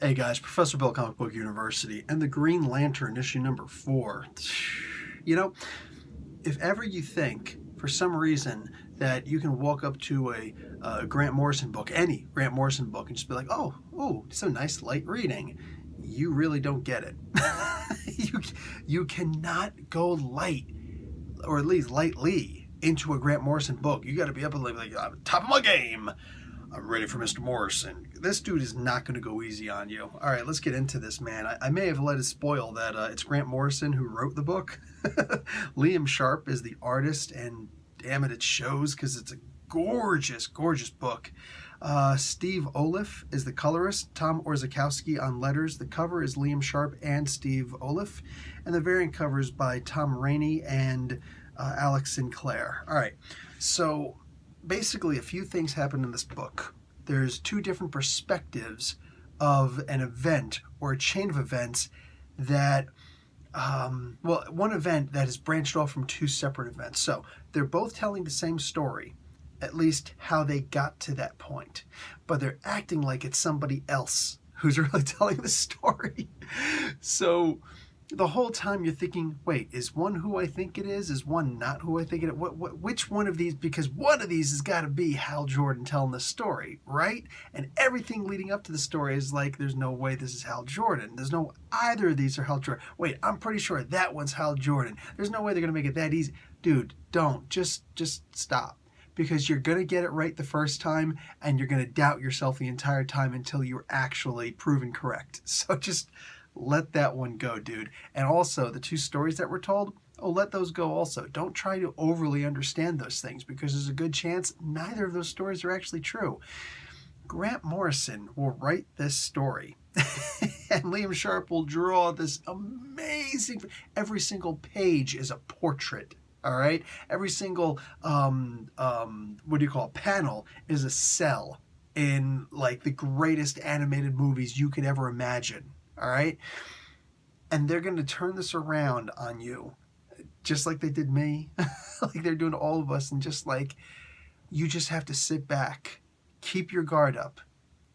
Hey guys, Professor Bill, Comic Book University, and the Green Lantern, issue number 4. You know, if ever you think, for some reason, that you can walk up to a Grant Morrison book, any Grant Morrison book, and just be like, oh, it's a nice light reading, you really don't get it. you cannot go light, or at least lightly, into a Grant Morrison book. You got to be up and like, top of my game. I'm ready for Mr. Morrison. This dude is not going to go easy on you. All right, let's get into this, man. I may have let it spoil that it's Grant Morrison who wrote the book. Liam Sharp is the artist, and damn it shows because it's a gorgeous, gorgeous book. Steve Oliff is the colorist. Tom Orzechowski on letters. The cover is Liam Sharp and Steve Oliff. And the variant cover is by Tom Rainey and Alex Sinclair. All right, so basically a few things happen in this book. There's two different perspectives of an event or a chain of events that, one event that is branched off from two separate events. So they're both telling the same story, at least how they got to that point, but they're acting like it's somebody else who's really telling the story. So the whole time you're thinking, wait, is one who I think it is? Is one not who I think it is? Which one of these? Because one of these has got to be Hal Jordan telling the story, right? And everything leading up to the story is like, there's no way this is Hal Jordan. There's no either of these are Hal Jordan. Wait, I'm pretty sure that one's Hal Jordan. There's no way they're going to make it that easy. Dude, don't. Just stop. Because you're going to get it right the first time, and you're going to doubt yourself the entire time until you're actually proven correct. So just let that one go, dude. And also, the two stories that were told, let those go also. Don't try to overly understand those things, because there's a good chance neither of those stories are actually true. Grant Morrison will write this story, and Liam Sharp will draw this amazing... Every single page is a portrait, all right? Every single, panel is a cell in, like, the greatest animated movies you could ever imagine. All right? And they're going to turn this around on you, just like they did me, like they're doing to all of us. And just like, you just have to sit back, keep your guard up,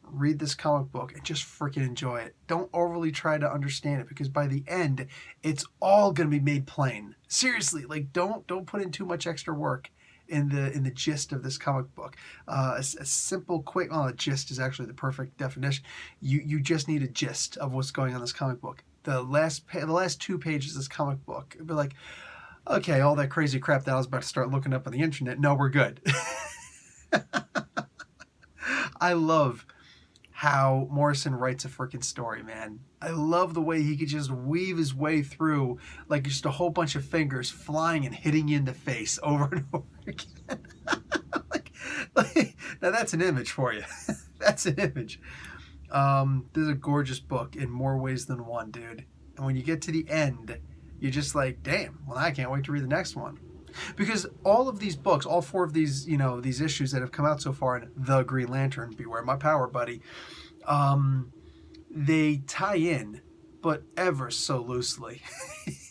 read this comic book, and just freaking enjoy it. Don't overly try to understand it, because by the end, it's all going to be made plain. Seriously, like, don't put in too much extra work in the gist of this comic book. A simple, quick, a gist is actually the perfect definition. You just need a gist of what's going on in this comic book. The last 2 pages of this comic book, it'd be like, okay, all that crazy crap that I was about to start looking up on the internet, no, we're good. I love how Morrison writes a freaking story, man. I love the way he could just weave his way through, like, just a whole bunch of fingers flying and hitting you in the face over and over again. Now that's an image for you. That's an image. This is a gorgeous book in more ways than one, dude. And when you get to the end, you're just like, damn, well, I can't wait to read the next one. Because all of these books, all 4 of these, these issues that have come out so far in The Green Lantern, Beware My Power, buddy, they tie in, but ever so loosely.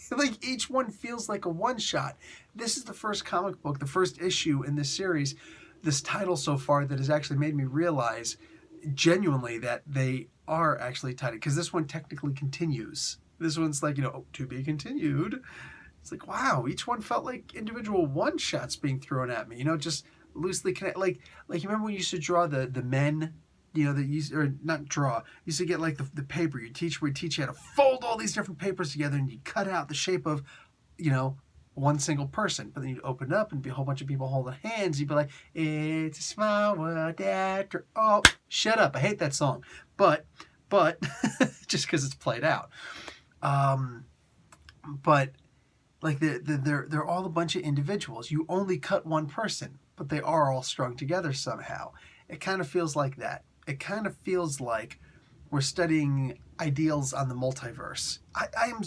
Like, each one feels like a one-shot. This is the first comic book, the first issue in this series, this title so far, that has actually made me realize genuinely that they are actually tied. Because this one technically continues. This one's like, to be continued. It's like, wow, each one felt like individual one-shots being thrown at me, just loosely connect. Like you remember when you used to draw the men, that you, or not draw, you used to get like the paper you teach you how to fold all these different papers together, and you cut out the shape of, one single person. But then you'd open it up and be a whole bunch of people holding hands. You'd be like, it's a small world after all. Shut up, I hate that song. But just because it's played out. But like, they're all a bunch of individuals. You only cut one person, but they are all strung together somehow. It kind of feels like that. It kind of feels like we're studying ideals on the multiverse. I am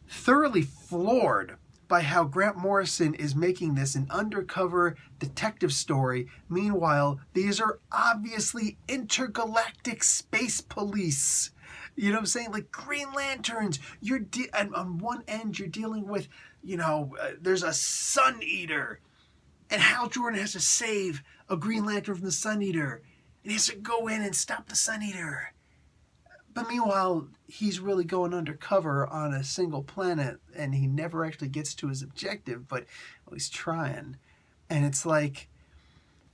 thoroughly floored by how Grant Morrison is making this an undercover detective story. Meanwhile, these are obviously intergalactic space police. You know what I'm saying? Like Green Lanterns. And on one end, you're dealing with, there's a Sun Eater. And Hal Jordan has to save a Green Lantern from the Sun Eater. And he has to go in and stop the Sun Eater. But meanwhile, he's really going undercover on a single planet, and he never actually gets to his objective, but well, he's trying. And it's like,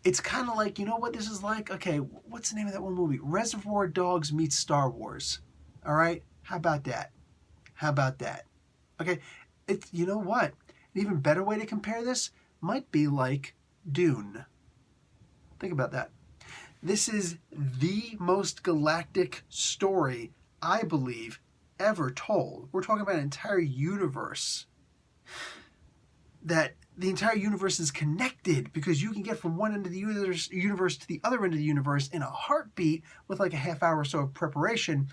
it's kind of like, you know what this is like? Okay, what's the name of that one movie? Reservoir Dogs meets Star Wars. All right? How about that? How about that? Okay, it's, you know what? An even better way to compare this might be like Dune. Think about that. This is the most galactic story, I believe, ever told. We're talking about an entire universe. That the entire universe is connected because you can get from one end of the universe to the other end of the universe in a heartbeat with like a half hour or so of preparation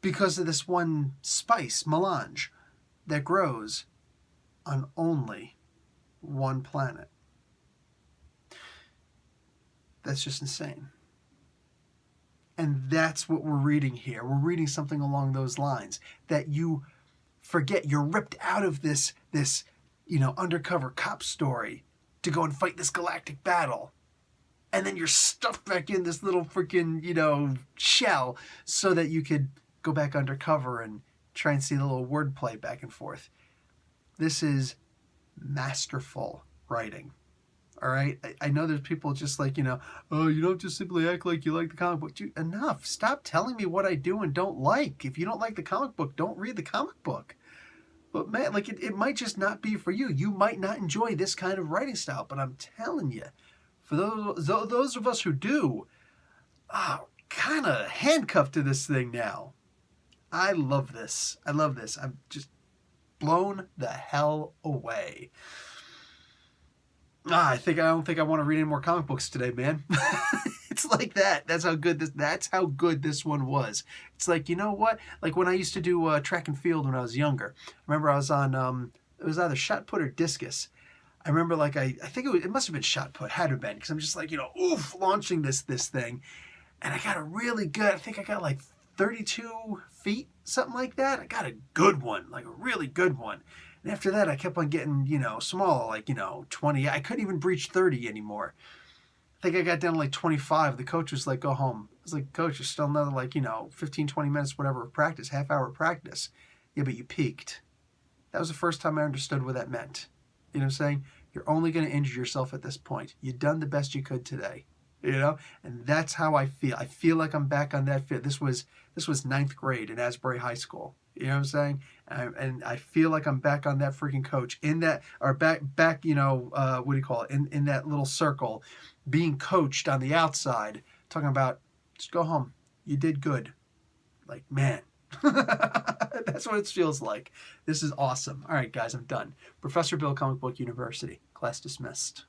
because of this one spice, melange, that grows on only one planet. That's just insane. And that's what we're reading here. We're reading something along those lines, that you forget you're ripped out of this undercover cop story to go and fight this galactic battle. And then you're stuffed back in this little freaking, shell so that you could go back undercover and try and see the little wordplay back and forth. This is masterful writing. All right, I know there's people just like, oh, you don't just simply act like you like the comic book. Dude, enough. Stop telling me what I do and don't like. If you don't like the comic book, don't read the comic book. But man, like it might just not be for you. You might not enjoy this kind of writing style. But I'm telling you, for those of us who do, kind of handcuffed to this thing now. I love this. I love this. I'm just blown the hell away. I don't think I want to read any more comic books today, man. It's like that. That's how good this one was. It's like, you know what? Like when I used to do track and field when I was younger. I remember I was on it was either shot put or discus. I remember like I think it must have been shot put, had to have been, because I'm just like, launching this thing. And I got a really good, I think I got like 32 feet, something like that. I got a good one, like a really good one. And after that, I kept on getting, smaller, like, 20. I couldn't even breach 30 anymore. I think I got down to like 25. The coach was like, go home. I was like, coach, there's still another 15, 20 minutes, whatever, of practice, half hour of practice. Yeah, but you peaked. That was the first time I understood what that meant. You know what I'm saying? You're only going to injure yourself at this point. You've done the best you could today. And that's how I feel. I feel like I'm back on that fit. This was ninth grade in Asbury High School. You know what I'm saying? And I feel like I'm back on that freaking coach in that, or back, what do you call it? In that little circle, being coached on the outside, talking about, just go home. You did good. Like, man, that's what it feels like. This is awesome. All right, guys, I'm done. Professor Bill, Comic Book University. Class dismissed.